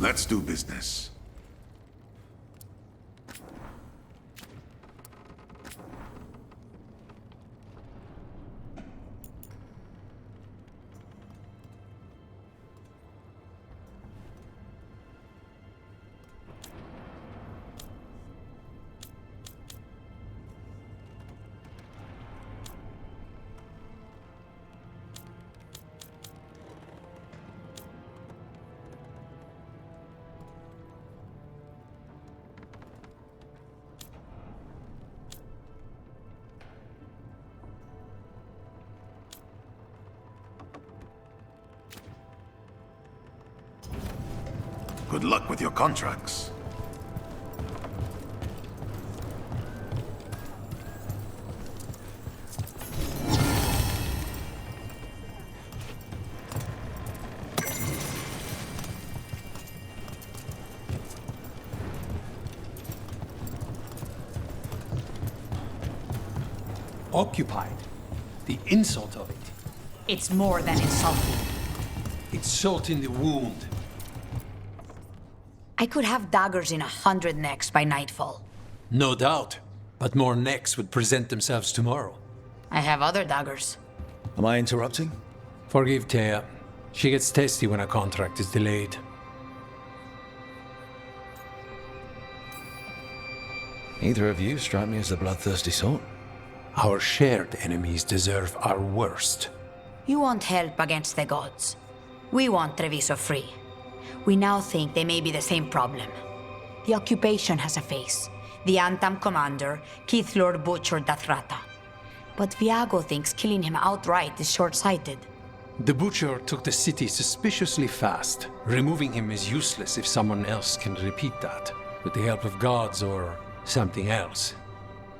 Let's do business. Good luck with your contracts. Occupied. The insult of it. It's more than insulting. It's salt in the wound. I could have daggers in 100 necks by nightfall. No doubt. But more necks would present themselves tomorrow. I have other daggers. Am I interrupting? Forgive Thea. She gets testy when a contract is delayed. Neither of you strike me as the bloodthirsty sort. Our shared enemies deserve our worst. You want help against the gods. We want Treviso free. We now think they may be the same problem. The occupation has a face. The Antam commander, Keith Lord Butcher Dathrata. But Viago thinks killing him outright is short-sighted. The Butcher took the city suspiciously fast. Removing him is useless if someone else can repeat that, with the help of gods or something else.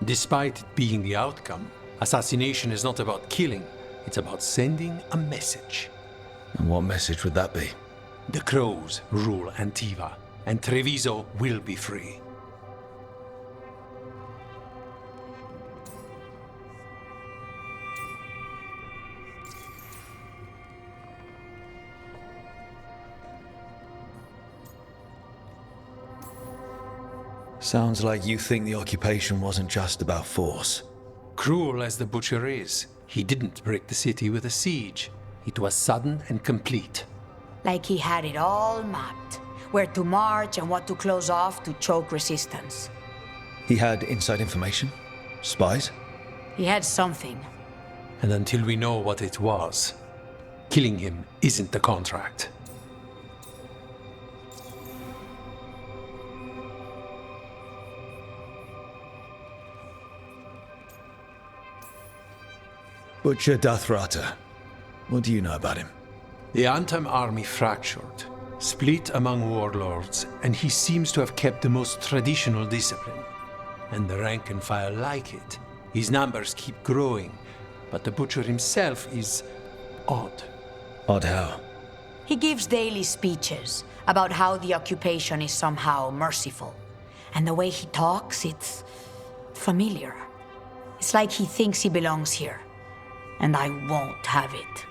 Despite it being the outcome, assassination is not about killing, it's about sending a message. And what message would that be? The Crows rule Antiva, and Treviso will be free. Sounds like you think the occupation wasn't just about force. Cruel as the Butcher is, he didn't break the city with a siege. It was sudden and complete. Like he had it all mapped. Where to march and what to close off to choke resistance. He had inside information? Spies? He had something. And until we know what it was, killing him isn't the contract. Butcher Dathrata. What do you know about him? The Antam army fractured, split among warlords, and he seems to have kept the most traditional discipline. And the rank and file like it. His numbers keep growing, but the Butcher himself is odd. Odd how? He gives daily speeches about how the occupation is somehow merciful. And the way he talks, it's familiar. It's like he thinks he belongs here. And I won't have it.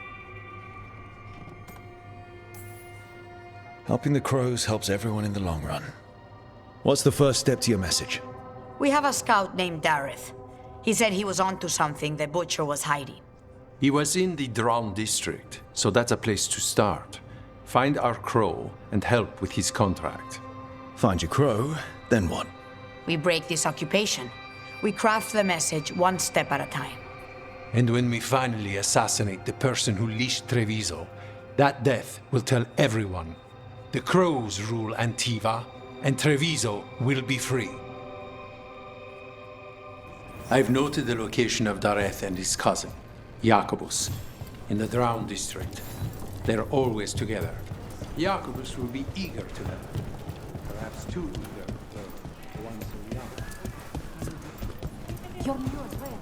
Helping the Crows helps everyone in the long run. What's the first step to your message? We have a scout named Dareth. He said he was onto something the Butcher was hiding. He was in the Drown district, so that's a place to start. Find our Crow and help with his contract. Find your Crow, then what? We break this occupation. We craft the message one step at a time. And when we finally assassinate the person who leashed Treviso, that death will tell everyone. The Crows rule Antiva, and Treviso will be free. I've noted the location of Dareth and his cousin, Jacobus, in the Drown district. They're always together. Jacobus will be eager to learn. Perhaps too eager for one so young. You're new as well.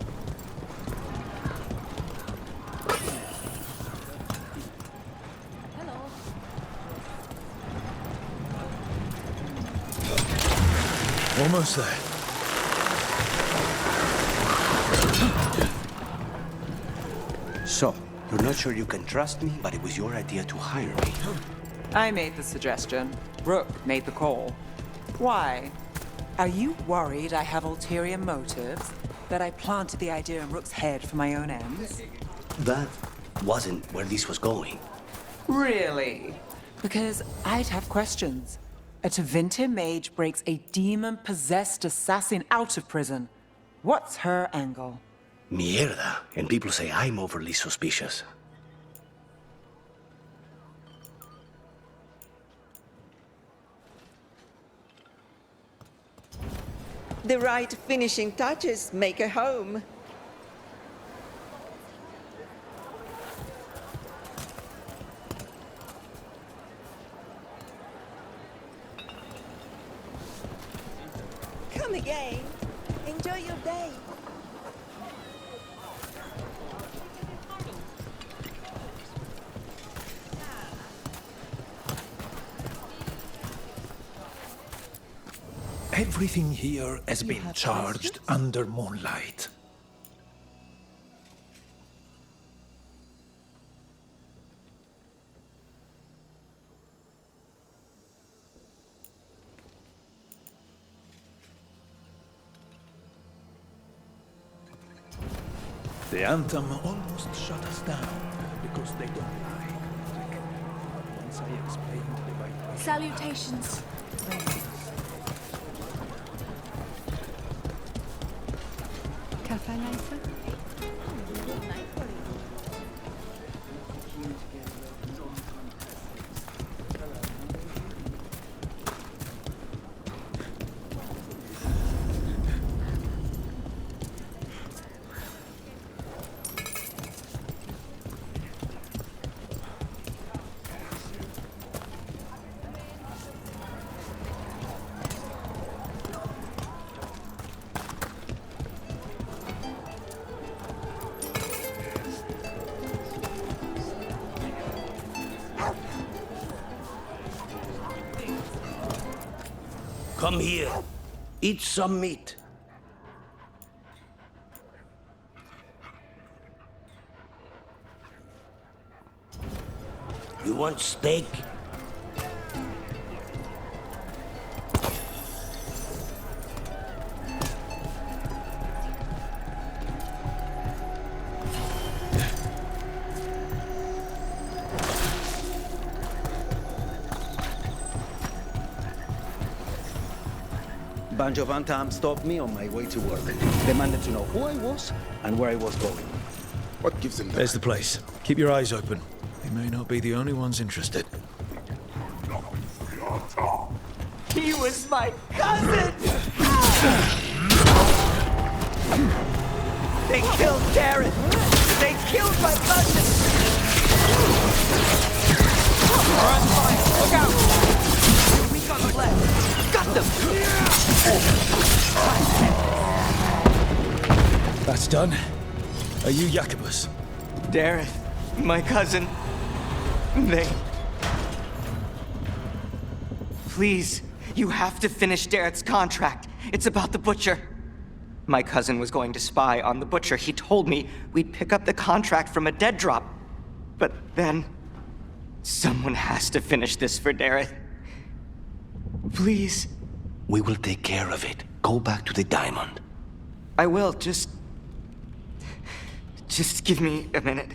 Almost there. So, you're not sure you can trust me, but it was your idea to hire me. I made the suggestion. Rook made the call. Why? Are you worried I have ulterior motives? That I planted the idea in Rook's head for my own ends? That wasn't where this was going. Really? Because I'd have questions. A Tevinter mage breaks a demon-possessed assassin out of prison. What's her angle? Mierda. And people say I'm overly suspicious. The right finishing touches make a home. Come again. Enjoy your day. Everything here has been charged under moonlight. The Anthem almost shut us down because they don't like magic. Once I explained the right way. Salutations. Cafe later? Come here. Eat some meat. You want steak? Bunch of Antam stopped me on my way to work. Demanded to know who I was and where I was going. What gives them There's the place. Keep your eyes open. They may not be the only ones interested. He was my cousin! They killed Darren! They killed my cousin! Alright, fine. Look out! Weak on the left. Got them! That's done. Are you Jacobus? Darren, my cousin. They... Please, you have to finish Darrett's contract. It's about the Butcher. My cousin was going to spy on the Butcher. He told me we'd pick up the contract from a dead drop. But then... someone has to finish this for Darrett. Please. We will take care of it. Go back to the diamond. I will, just give me a minute.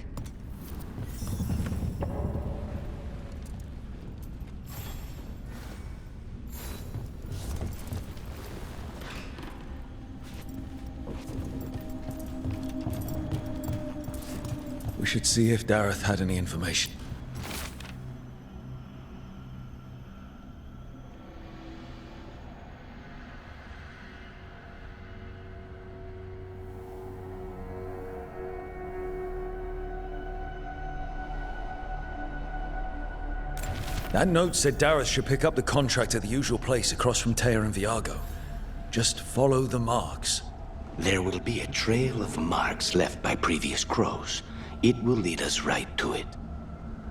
We should see if Dareth had any information. That note said Dareth should pick up the contract at the usual place across from Teir and Viago. Just follow the marks. There will be a trail of marks left by previous crows. It will lead us right to it.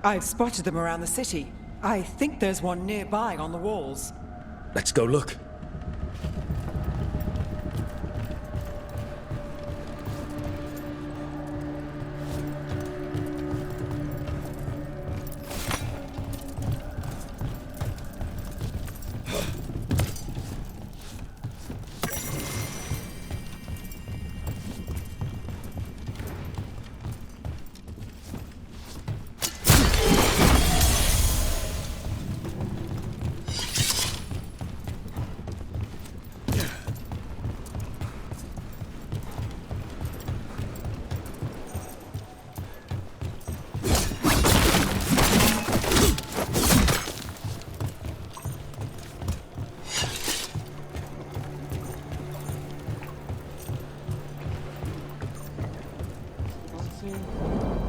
I've spotted them around the city. I think there's one nearby on the walls. Let's go look.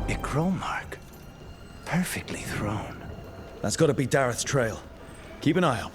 A crow mark. Perfectly thrown. That's gotta be Dareth's trail. Keep an eye out.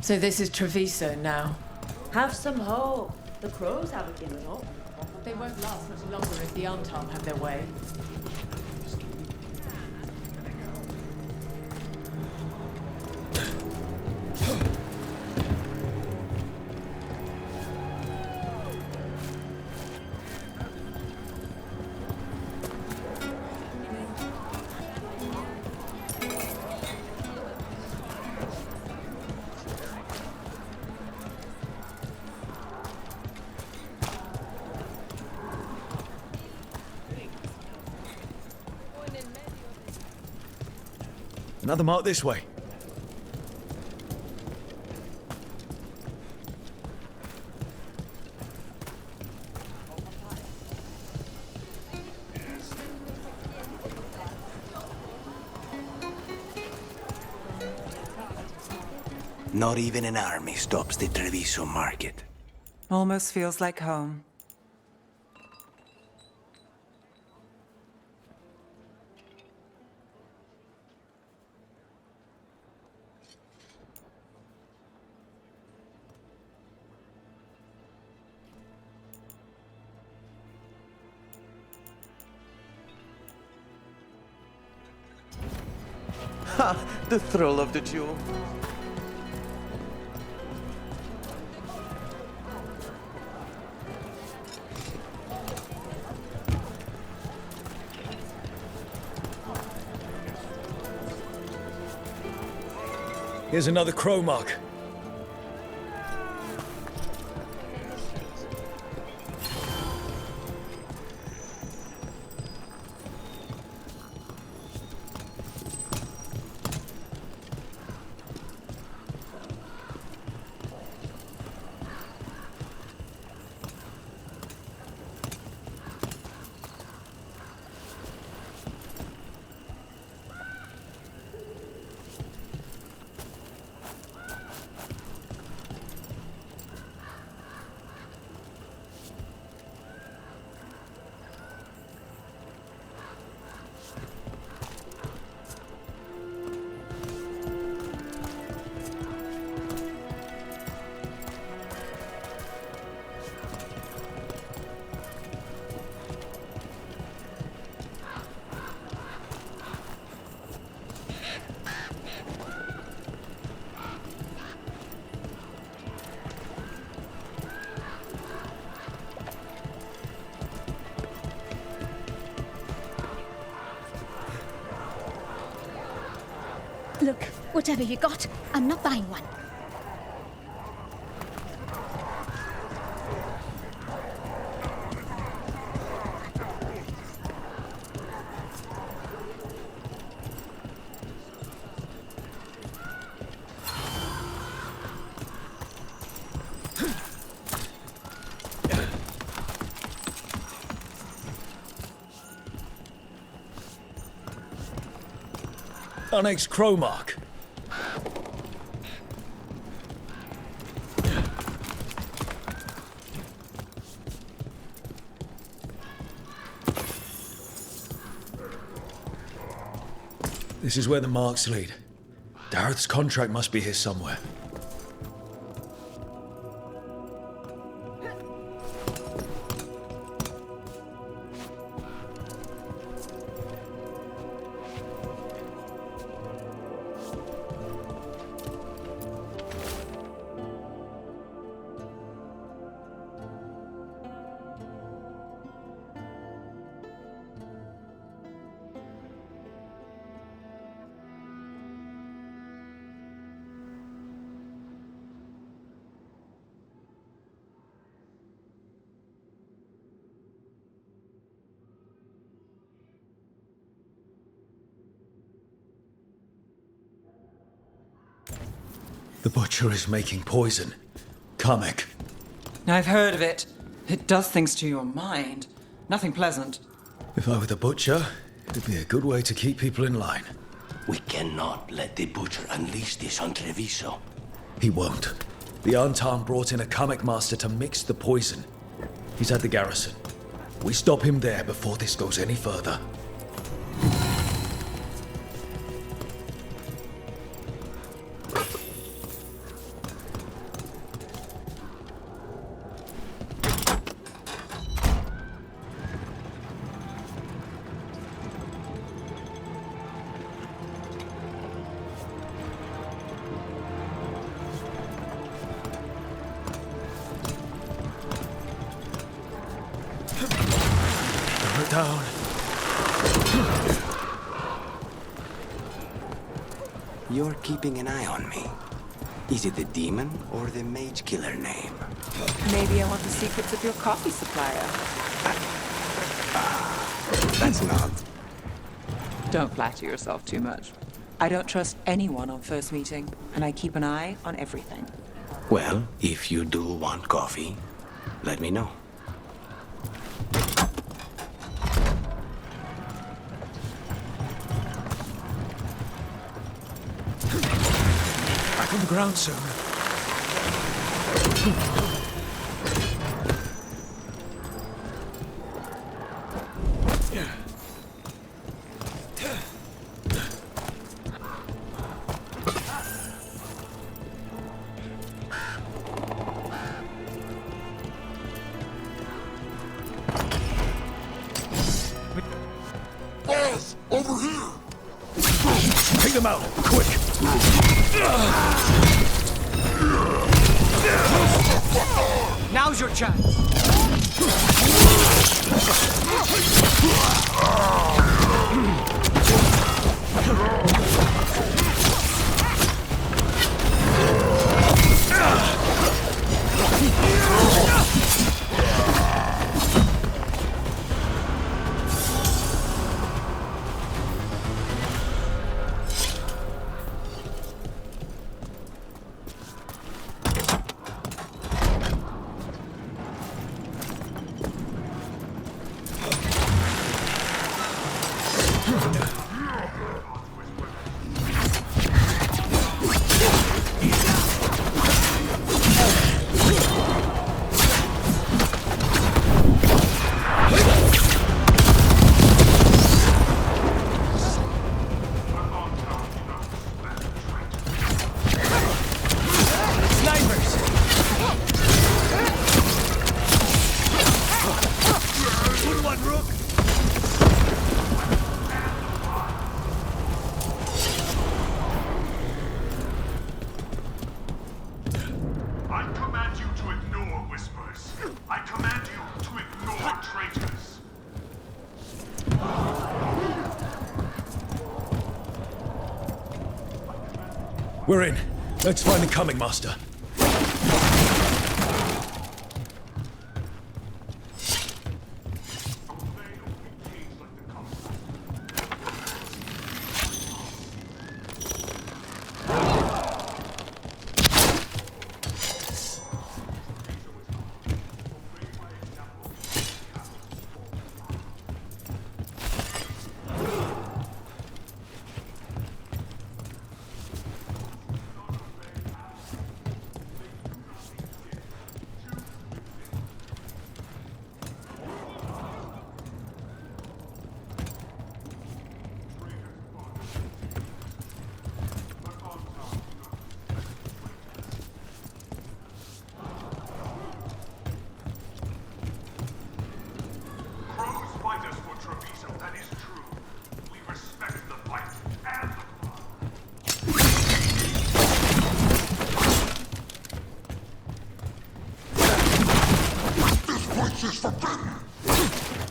So this is Treviso now. Have some hope. The crows haven't given up. They won't last much longer if the Untarm have their way. Another mark this way. Not even an army stops the Treviso market. Almost feels like home. Ha! The thrill of the duel. Here's another crow mark. Look, whatever you got, I'm not buying one. Onyx crow mark. This is where the marks lead. Dareth's contract must be here somewhere. The Butcher is making poison. Kamek. I've heard of it. It does things to your mind. Nothing pleasant. If I were the Butcher, it'd be a good way to keep people in line. We cannot let the Butcher unleash this on Treviso. He won't. The Antan brought in a Kamek master to mix the poison. He's at the garrison. We stop him there before this goes any further. Down. You're keeping an eye on me. Is it the demon or the mage killer name? Maybe I want the secrets of your coffee supplier. That's not. Don't flatter yourself too much. I don't trust anyone on first meeting, and I keep an eye on everything. Well, if you do want coffee, let me know. Back on the ground soon. Boss, over here! Take them out, quick! Now's your chance. We're in. Let's find the Coming Master.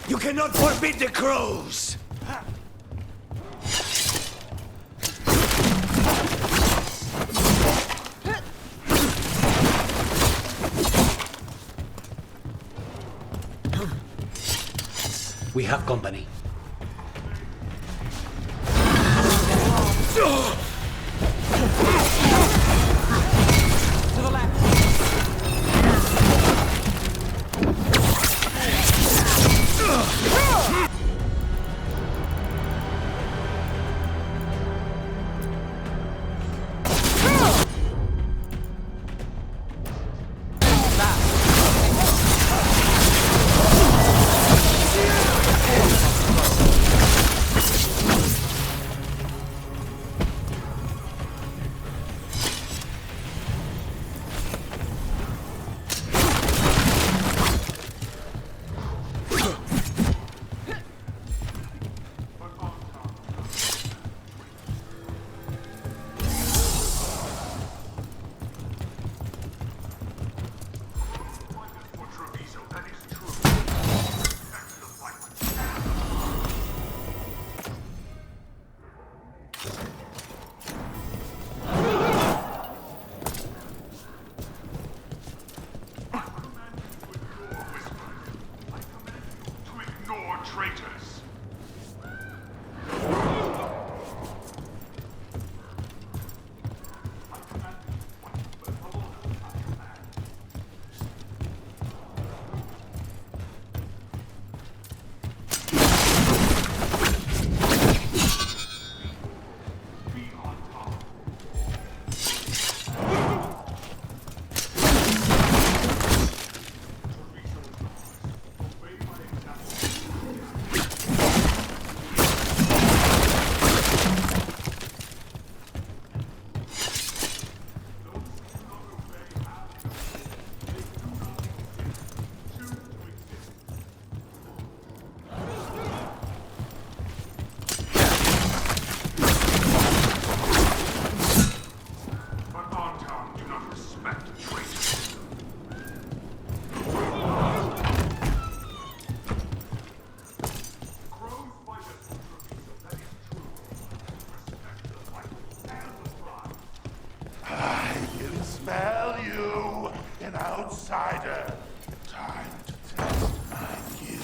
You cannot forbid the crows! We have company. outsider. Time to test my you.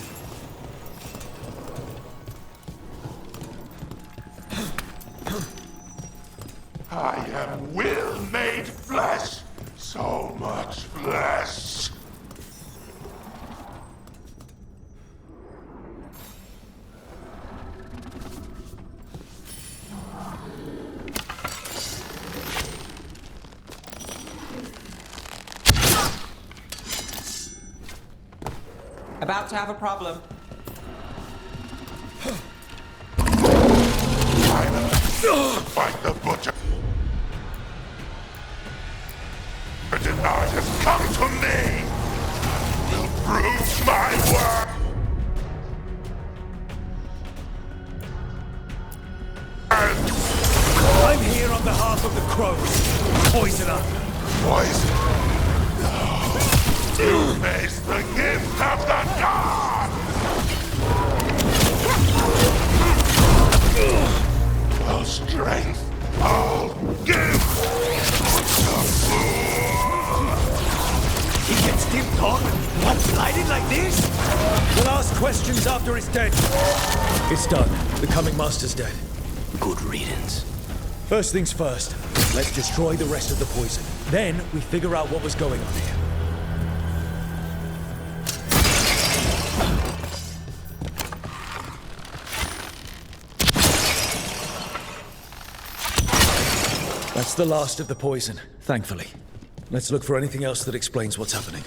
I am will made flesh. So much flesh. About to have a problem. Fight the butcher. The denied has come to me. Will prove my work. I'm here on behalf of the crows. Poisoner. Poison. You face the gift of the god! The strength I'll give! He can still talk? One-sided like this? We'll ask questions after it's dead. It's done. The Coming Master's dead. Good riddance. First things first. Let's destroy the rest of the poison. Then we figure out what was going on here. That's the last of the poison, thankfully. Let's look for anything else that explains what's happening.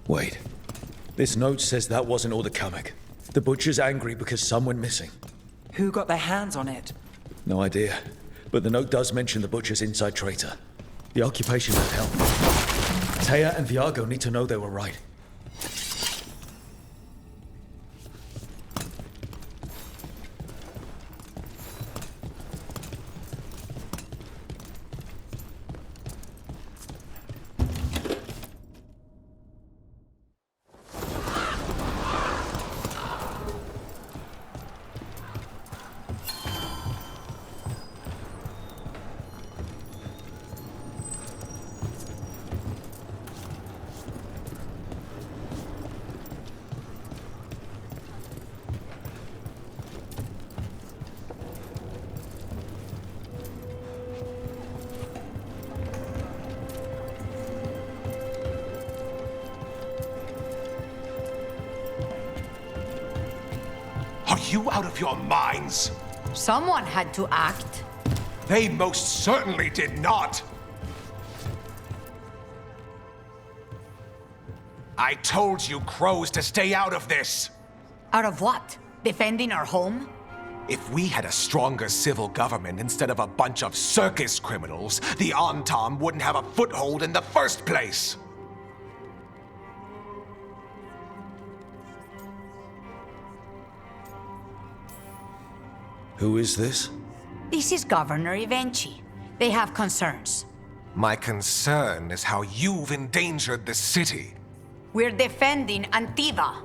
Wait. This note says that wasn't all the Kamek. The Butcher's angry because some went missing. Who got their hands on it? No idea. But the note does mention the Butcher's inside traitor. The occupation had help. Taya and Viago need to know they were right. Are you out of your minds? Someone had to act. They most certainly did not. I told you crows to stay out of this. Out of what? Defending our home? If we had a stronger civil government instead of a bunch of circus criminals, the Antam wouldn't have a foothold in the first place. Who is this? This is Governor Evenchi. They have concerns. My concern is how you've endangered the city. We're defending Antiva.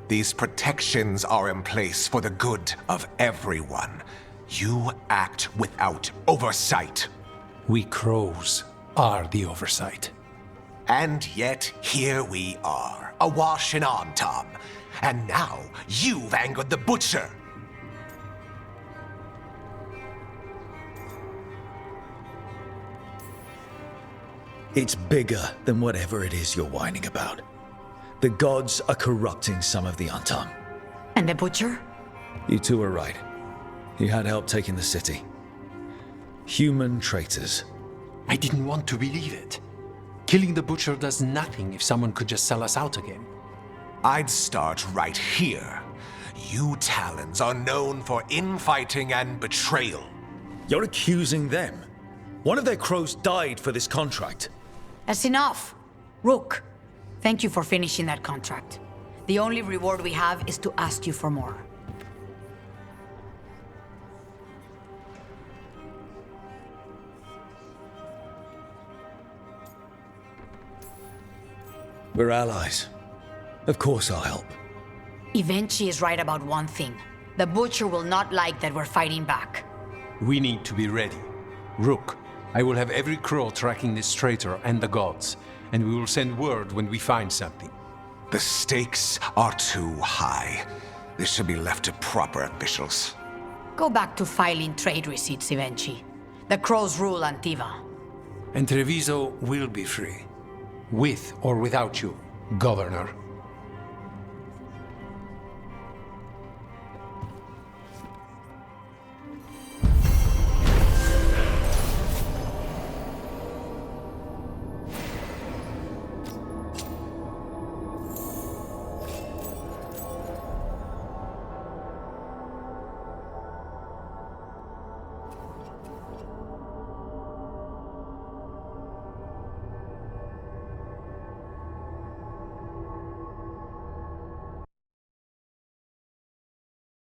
These protections are in place for the good of everyone. You act without oversight. We crows are the oversight. And yet, here we are, awash in Antam. And now, you've angered the Butcher. It's bigger than whatever it is you're whining about. The gods are corrupting some of the Antam. And the Butcher? You two are right. He had help taking the city. Human traitors. I didn't want to believe it. Killing the Butcher does nothing if someone could just sell us out again. I'd start right here. You Talons are known for infighting and betrayal. You're accusing them. One of their crows died for this contract. That's enough. Rook, thank you for finishing that contract. The only reward we have is to ask you for more. We're allies. Of course I'll help. Evenchi is right about one thing. The Butcher will not like that we're fighting back. We need to be ready. Rook, I will have every crow tracking this traitor and the gods, and we will send word when we find something. The stakes are too high. This should be left to proper officials. Go back to filing trade receipts, Evenchi. The crows rule Antiva. And Treviso will be free. With or without you, Governor.